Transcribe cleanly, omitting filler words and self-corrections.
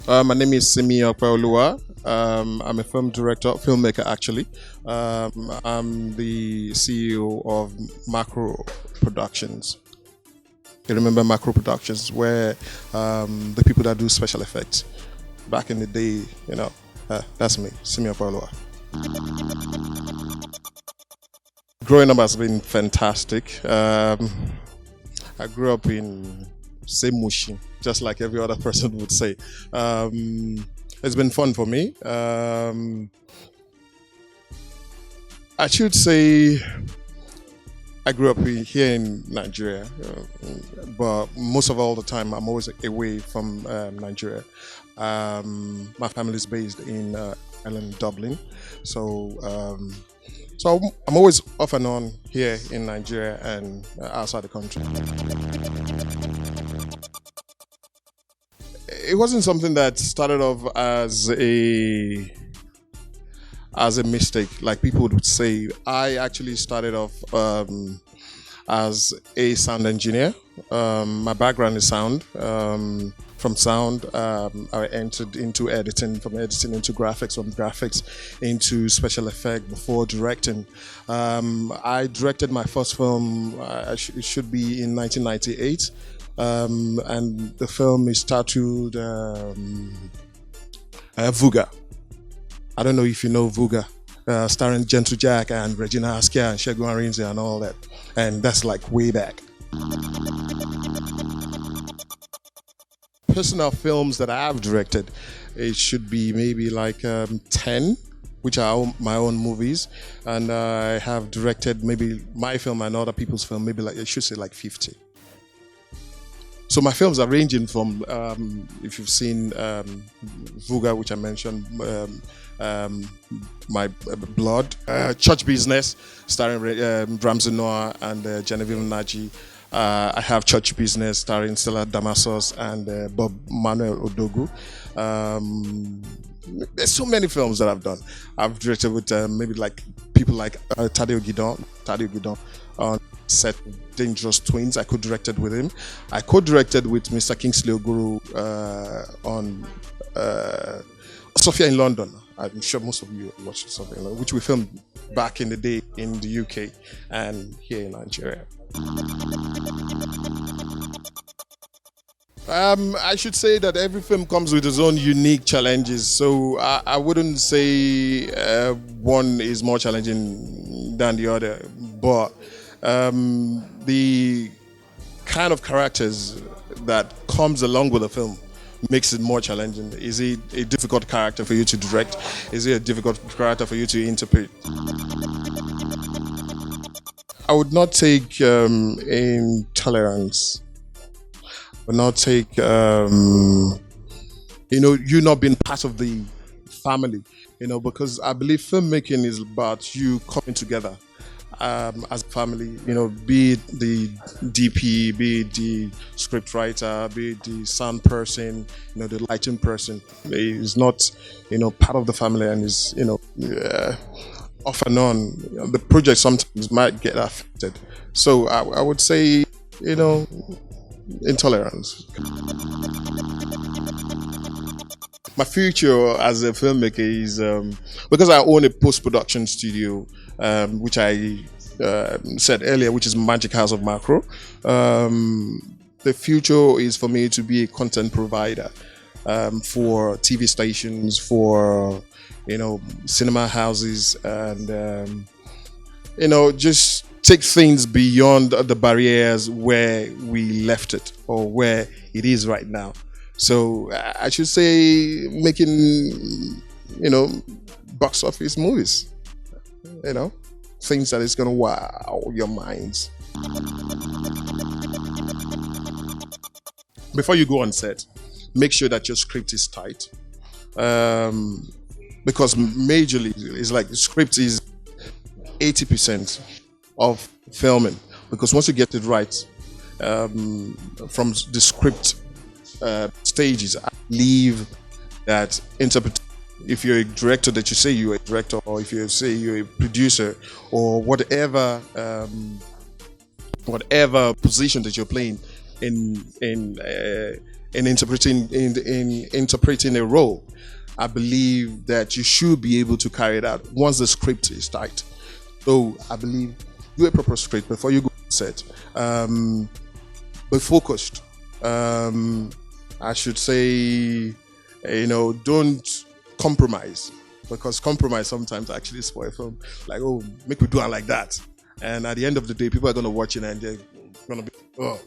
My name is Simi Opeoluwa. I'm a film director, filmmaker actually. I'm the CEO of Macro Productions. You remember Macro Productions, where the people that do special effects back in the day, that's me, Simi Opeoluwa. Growing up has been fantastic. I grew up in same Mushi, just like every other person would say. It's been fun for me. I should say I grew up here in Nigeria, but most of all the time I'm always away from Nigeria. My family is based in Ireland, Dublin, so I'm always off and on here in Nigeria and outside the country. It wasn't something that started off as a mistake, like people would say. I actually started off as a sound engineer. My background is sound. From sound, I entered into editing, from editing into graphics, from graphics into special effect before directing. I directed my first film, it should be in 1998. And the film is titled Vuga. I don't know if you know Vuga, starring Gentle Jack and Regina Askia and Shegun Arinze and all that. And that's like way back. Personal films that I have directed, it should be maybe like 10, which are my own movies. And I have directed maybe my film and other people's film, maybe like, I should say like 50. So my films are ranging from, if you've seen Vuga, which I mentioned, My Blood, Church Business, starring Ramsey Noah and Genevieve Naji. I have Church Business, starring Stella Damasos and Bob Manuel Odogu. There's so many films that I've done. I've directed with maybe like people like Tadeo Gidon on set Dangerous Twins. I co-directed with him. I co-directed with Mr. Kingsley Oguru on Osuofia in London. I'm sure most of you watched something, which we filmed back in the day in the UK and here in Nigeria. I should say that every film comes with its own unique challenges. So I wouldn't say one is more challenging than the other, but the kind of characters that comes along with the film makes it more challenging. Is it a difficult character for you to direct? Is it a difficult character for you to interpret? I would not take intolerance. I would not take you not being part of the family. Because I believe filmmaking is about you coming together as a family, be it the DP, be it the script writer, be it the sound person, the lighting person, is not, part of the family and is, off and on. The project sometimes might get affected. So I would say, intolerance. My future as a filmmaker is because I own a post-production studio, which I said earlier, which is Magic House of Macro. The future is for me to be a content provider for TV stations, for cinema houses, and just take things beyond the barriers where we left it or where it is right now. So I should say making, box office movies, things that is going to wow your minds. Before you go on set, make sure that your script is tight. Because majorly, it's like the script is 80% of filming. Because once you get it right, from the script stages, I believe that if you're a director, that you say you're a director, or if you say you're a producer, or whatever position that you're playing in in interpreting a role, I believe that you should be able to carry it out once the script is tight. So I believe do a proper script before you go on set. Be focused. I should say, don't compromise, because compromise sometimes actually spoil film. Like, oh, make we do it like that, and at the end of the day, people are going to watch it and they're going to be, oh.